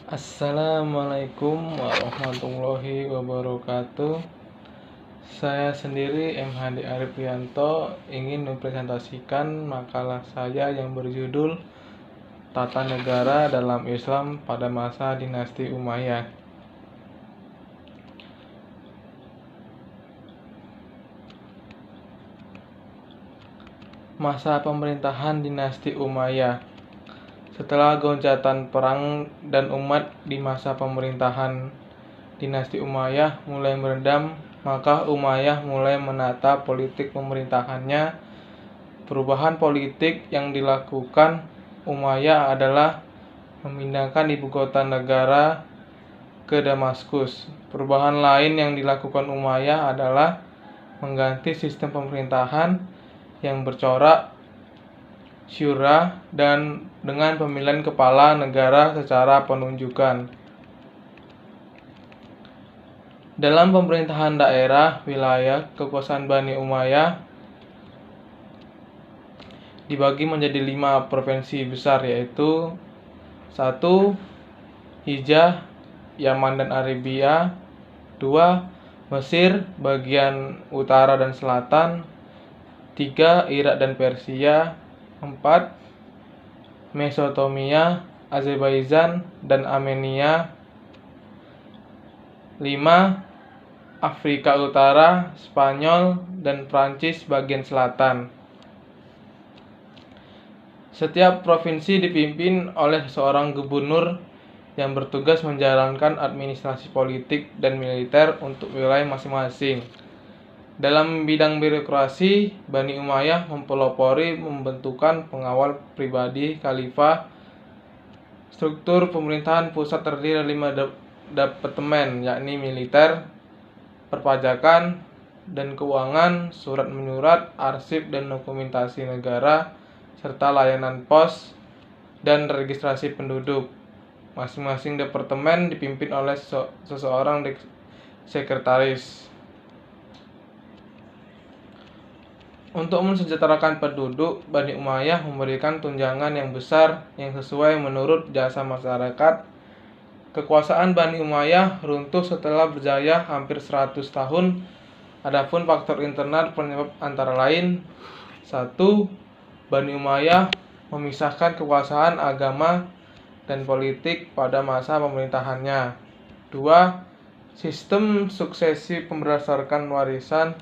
Assalamualaikum warahmatullahi wabarakatuh. Saya sendiri M. Hadi Arifianto ingin mempresentasikan makalah saya yang berjudul Tata Negara dalam Islam pada masa Dinasti Umayyah. Masa pemerintahan Dinasti Umayyah. Setelah gencatan perang dan umat di masa pemerintahan Dinasti Umayyah mulai meredam, maka Umayyah mulai menata politik pemerintahannya. Perubahan politik yang dilakukan Umayyah adalah memindahkan ibu kota negara ke Damaskus. Perubahan lain yang dilakukan Umayyah adalah mengganti sistem pemerintahan yang bercorak syura dan dengan pemilihan kepala negara secara penunjukan. Dalam pemerintahan daerah wilayah kekuasaan Bani Umayyah dibagi menjadi 5 provinsi besar, yaitu 1. Hijaz, Yaman dan Arabia. 2. Mesir bagian utara dan selatan. 3. Irak dan Persia. 4. Mesopotamia, Azerbaijan dan Armenia. 5. Afrika Utara, Spanyol dan Prancis bagian selatan. Setiap provinsi dipimpin oleh seorang gubernur yang bertugas menjalankan administrasi politik dan militer untuk wilayah masing-masing. Dalam bidang birokrasi, Bani Umayyah mempelopori pembentukan pengawal pribadi khalifah. Struktur pemerintahan pusat terdiri dari 5 departemen, yakni militer, perpajakan dan keuangan, surat menyurat, arsip dan dokumentasi negara, serta layanan pos dan registrasi penduduk. Masing-masing departemen dipimpin oleh seseorang sekretaris. Untuk mensejahterakan penduduk, Bani Umayyah memberikan tunjangan yang besar yang sesuai menurut jasa masyarakat. Kekuasaan Bani Umayyah runtuh setelah berjaya hampir 100 tahun. Adapun faktor internal penyebab antara lain: 1. Bani Umayyah memisahkan kekuasaan agama dan politik pada masa pemerintahannya. 2. Sistem suksesi berdasarkan warisan.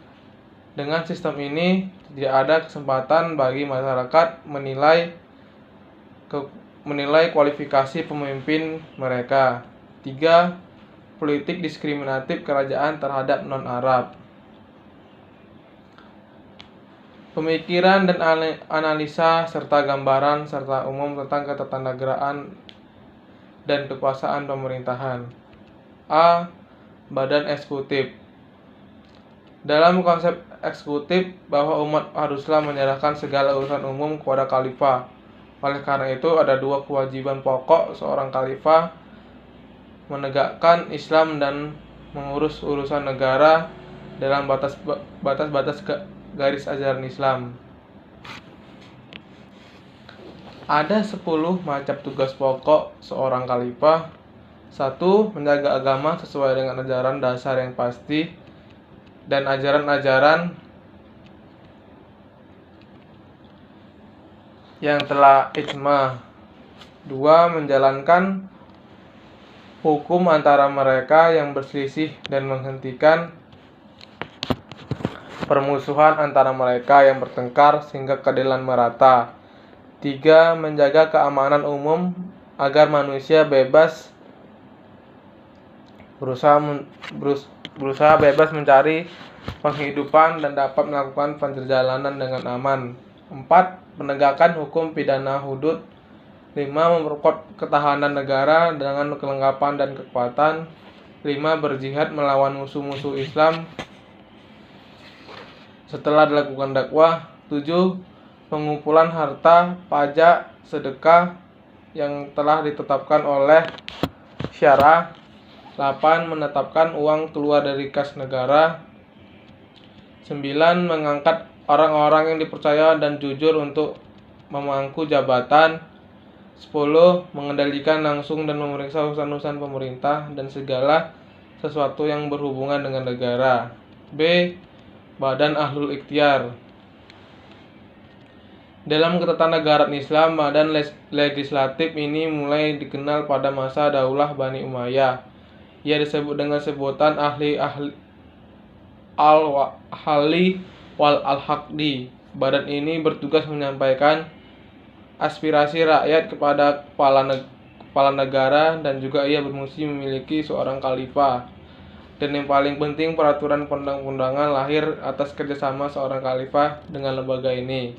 Dengan sistem ini, tidak ada kesempatan bagi masyarakat menilai kualifikasi pemimpin mereka. 3. Politik diskriminatif kerajaan terhadap non-Arab. Pemikiran dan analisa serta gambaran serta umum tentang ketatanegaraan dan kekuasaan pemerintahan. A. Badan eksekutif. Dalam konsep eksekutif, bahwa umat haruslah menyerahkan segala urusan umum kepada khalifah. Oleh karena itu, ada 2 kewajiban pokok seorang khalifah: menegakkan Islam dan mengurus urusan negara dalam batas-batas garis ajaran Islam. Ada 10 macam tugas pokok seorang khalifah. 1. Menjaga agama sesuai dengan ajaran dasar yang pasti dan ajaran-ajaran yang telah ijma'. 2. Menjalankan hukum antara mereka yang berselisih dan menghentikan permusuhan antara mereka yang bertengkar sehingga keadilan merata. 3. Menjaga keamanan umum agar manusia berusaha bebas mencari penghidupan dan dapat melakukan perjalanan dengan aman. 4. Penegakan hukum pidana hudud. 5. Memperkuat ketahanan negara dengan kelengkapan dan kekuatan. 5. Berjihad melawan musuh-musuh Islam setelah dilakukan dakwah. 7. Pengumpulan harta, pajak, sedekah yang telah ditetapkan oleh syara. 8. Menetapkan uang keluar dari kas negara. 9. Mengangkat orang-orang yang dipercaya dan jujur untuk memangku jabatan. 10. Mengendalikan langsung dan memeriksa urusan-urusan pemerintah dan segala sesuatu yang berhubungan dengan negara. B. Badan Ahlul Ikhtiar. Dalam ketatanegaraan Islam, badan legislatif ini mulai dikenal pada masa Daulah Bani Umayyah. Ia disebut dengan sebutan ahli al-Hali wal al-Haqdi. Badan ini bertugas menyampaikan aspirasi rakyat kepada kepala negara, dan juga ia berfungsi memiliki seorang khalifah. Dan yang paling penting, peraturan perundang-undangan lahir atas kerjasama seorang khalifah dengan lembaga ini.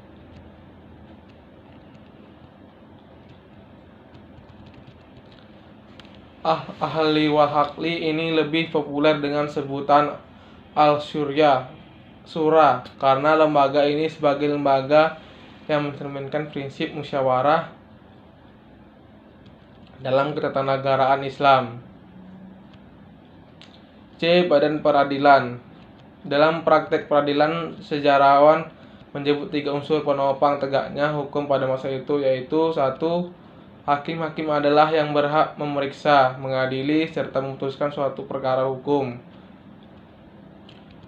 Ahli wal Haqli ini lebih populer dengan sebutan Al-Syura karena lembaga ini sebagai lembaga yang mencerminkan prinsip musyawarah dalam ketatanegaraan Islam. C. Badan Peradilan. Dalam praktek peradilan, sejarawan menyebut 3 unsur penopang tegaknya hukum pada masa itu, yaitu 1. Hakim-hakim adalah yang berhak memeriksa, mengadili, serta memutuskan suatu perkara hukum.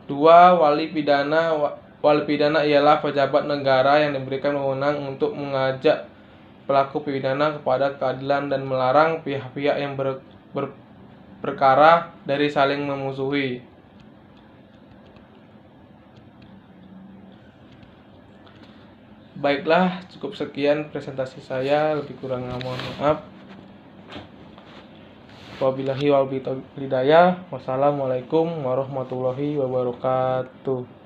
2. Wali pidana ialah pejabat negara yang diberikan wewenang untuk mengajak pelaku pidana kepada keadilan dan melarang pihak-pihak yang berperkara dari saling memusuhi. Baiklah, cukup sekian presentasi saya, lebih kurangnya mohon maaf. Wabillahi wal hidayah. Wassalamualaikum warahmatullahi wabarakatuh.